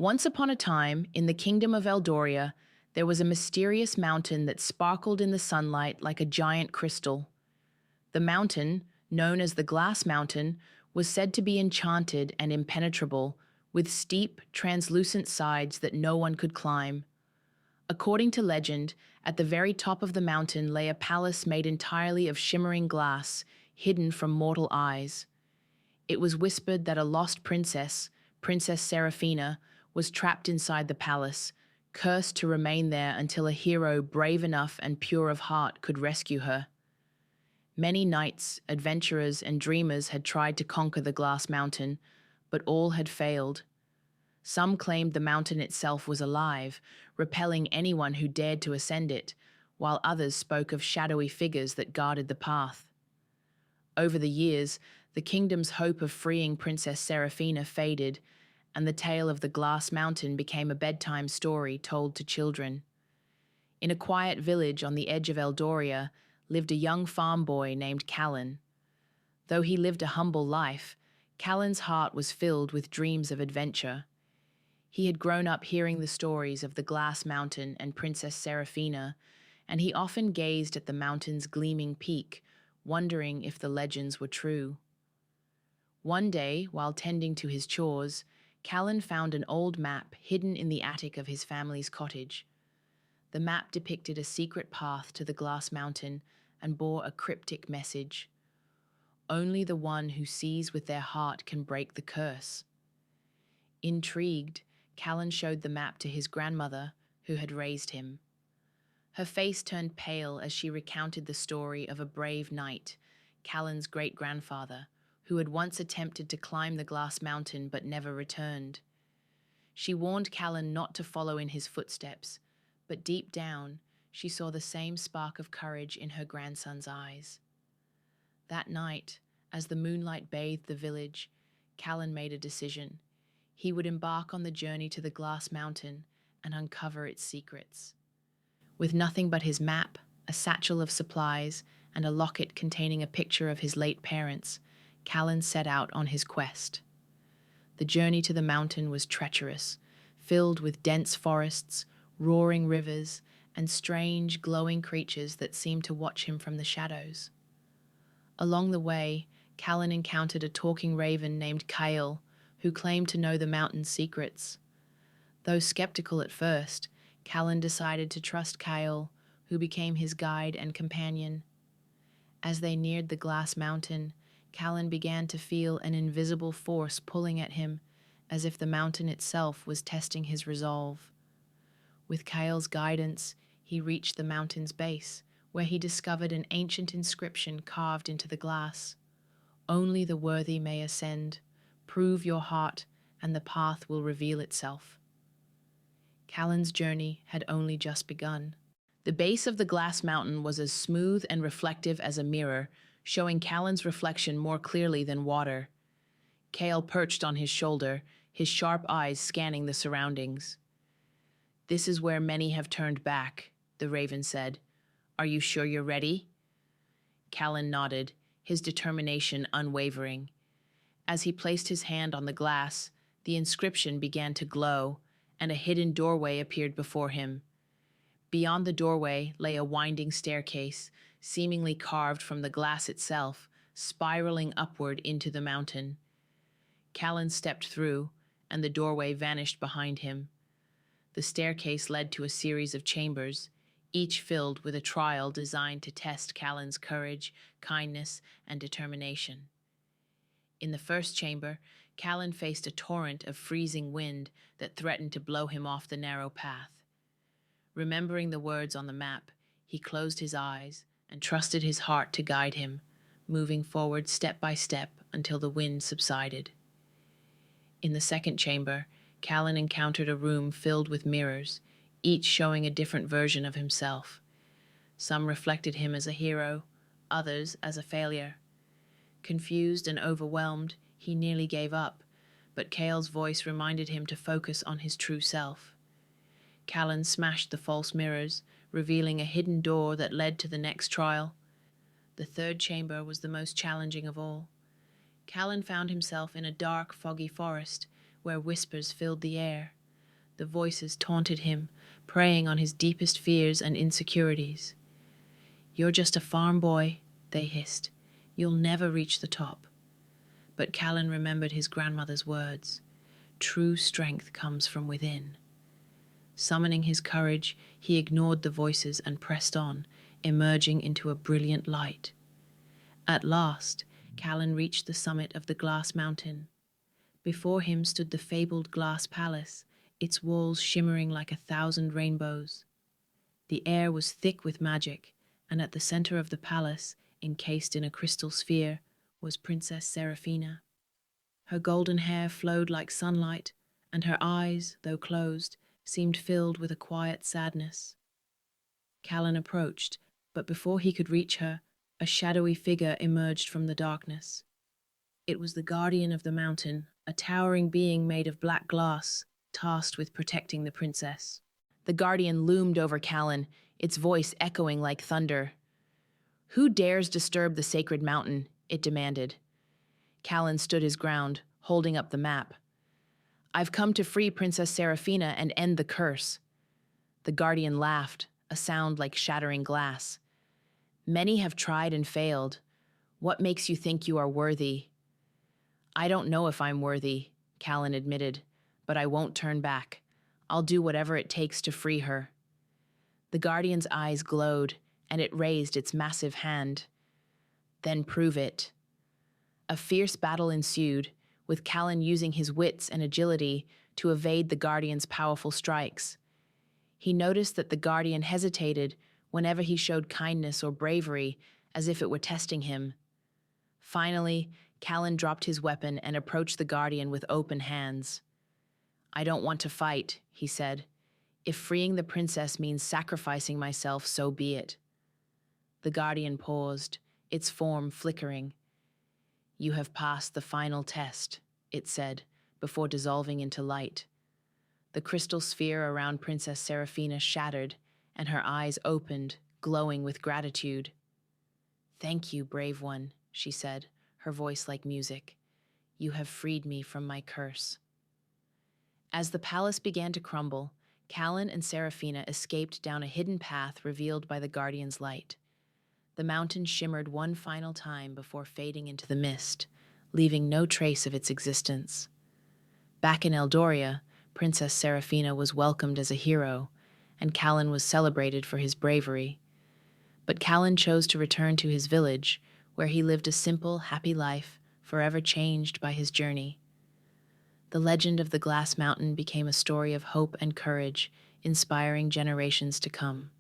Once upon a time, in the kingdom of Eldoria, there was a mysterious mountain that sparkled in the sunlight like a giant crystal. The mountain, known as the Glass Mountain, was said to be enchanted and impenetrable, with steep, translucent sides that no one could climb. According to legend, at the very top of the mountain lay a palace made entirely of shimmering glass, hidden from mortal eyes. It was whispered that a lost princess, Princess Seraphina, was trapped inside the palace, cursed to remain there until a hero brave enough and pure of heart could rescue her. Many knights, adventurers, and dreamers had tried to conquer the Glass Mountain, but all had failed. Some claimed the mountain itself was alive, repelling anyone who dared to ascend it, while others spoke of shadowy figures that guarded the path. Over the years, the kingdom's hope of freeing Princess Seraphina faded, and the tale of the Glass Mountain became a bedtime story told to children. In a quiet village on the edge of Eldoria lived a young farm boy named Callan. Though he lived a humble life, Callan's heart was filled with dreams of adventure. He had grown up hearing the stories of the Glass Mountain and Princess Seraphina, and he often gazed at the mountain's gleaming peak, wondering if the legends were true. One day, while tending to his chores, Callan found an old map hidden in the attic of his family's cottage. The map depicted a secret path to the Glass Mountain and bore a cryptic message. Only the one who sees with their heart can break the curse. Intrigued, Callan showed the map to his grandmother, who had raised him. Her face turned pale as she recounted the story of a brave knight, Callan's great-grandfather, who had once attempted to climb the Glass Mountain but never returned. She warned Callan not to follow in his footsteps, but deep down, she saw the same spark of courage in her grandson's eyes. That night, as the moonlight bathed the village, Callan made a decision. He would embark on the journey to the Glass Mountain and uncover its secrets. With nothing but his map, a satchel of supplies, and a locket containing a picture of his late parents, Callan set out on his quest. The journey to the mountain was treacherous, filled with dense forests, roaring rivers, and strange, glowing creatures that seemed to watch him from the shadows. Along the way, Callan encountered a talking raven named Kyle, who claimed to know the mountain's secrets. Though skeptical at first, Callan decided to trust Kyle, who became his guide and companion. As they neared the Glass Mountain, Callan began to feel an invisible force pulling at him, as if the mountain itself was testing his resolve. With Kyle's guidance, he reached the mountain's base, where he discovered an ancient inscription carved into the glass. "Only the worthy may ascend. Prove your heart, and the path will reveal itself." Callan's journey had only just begun. The base of the Glass Mountain was as smooth and reflective as a mirror, showing Callan's reflection more clearly than water. Kale perched on his shoulder, his sharp eyes scanning the surroundings. "This is where many have turned back," the raven said. "Are you sure you're ready?" Callan nodded, his determination unwavering. As he placed his hand on the glass, the inscription began to glow, and a hidden doorway appeared before him. Beyond the doorway lay a winding staircase, seemingly carved from the glass itself, spiraling upward into the mountain. Callan stepped through, and the doorway vanished behind him. The staircase led to a series of chambers, each filled with a trial designed to test Callan's courage, kindness, and determination. In the first chamber, Callan faced a torrent of freezing wind that threatened to blow him off the narrow path. Remembering the words on the map, he closed his eyes and trusted his heart to guide him, moving forward step by step until the wind subsided. In the second chamber, Callan encountered a room filled with mirrors, each showing a different version of himself. Some reflected him as a hero, others as a failure. Confused and overwhelmed, he nearly gave up, but Kale's voice reminded him to focus on his true self. Callan smashed the false mirrors, revealing a hidden door that led to the next trial. The third chamber was the most challenging of all. Callan found himself in a dark, foggy forest where whispers filled the air. The voices taunted him, preying on his deepest fears and insecurities. "You're just a farm boy," they hissed. "You'll never reach the top." But Callan remembered his grandmother's words. True strength comes from within. Summoning his courage, he ignored the voices and pressed on, emerging into a brilliant light. At last, Callan reached the summit of the glass mountain. Before him stood the fabled glass palace, its walls shimmering like 1,000 rainbows. The air was thick with magic, and at the center of the palace, encased in a crystal sphere, was Princess Seraphina. Her golden hair flowed like sunlight, and her eyes, though closed, seemed filled with a quiet sadness. Callan approached, but before he could reach her, a shadowy figure emerged from the darkness. It was the guardian of the mountain, a towering being made of black glass, tasked with protecting the princess. The guardian loomed over Callan, its voice echoing like thunder. "Who dares disturb the sacred mountain?" it demanded. Callan stood his ground, holding up the map. "I've come to free Princess Seraphina and end the curse." The guardian laughed, a sound like shattering glass. "Many have tried and failed. What makes you think you are worthy?" "I don't know if I'm worthy," Callan admitted, "but I won't turn back. I'll do whatever it takes to free her." The guardian's eyes glowed, and it raised its massive hand. "Then prove it." A fierce battle ensued, with Callan using his wits and agility to evade the guardian's powerful strikes. He noticed that the guardian hesitated whenever he showed kindness or bravery, as if it were testing him. Finally, Callan dropped his weapon and approached the guardian with open hands. "I don't want to fight," he said. "If freeing the princess means sacrificing myself, so be it." The guardian paused, its form flickering. "You have passed the final test," it said, before dissolving into light. The crystal sphere around Princess Seraphina shattered, and her eyes opened, glowing with gratitude. "Thank you, brave one," she said, her voice like music. "You have freed me from my curse." As the palace began to crumble, Callan and Seraphina escaped down a hidden path revealed by the guardian's light. The mountain shimmered one final time before fading into the mist, leaving no trace of its existence. Back in Eldoria, Princess Seraphina was welcomed as a hero, and Callan was celebrated for his bravery. But Callan chose to return to his village, where he lived a simple, happy life, forever changed by his journey. The legend of the Glass Mountain became a story of hope and courage, inspiring generations to come.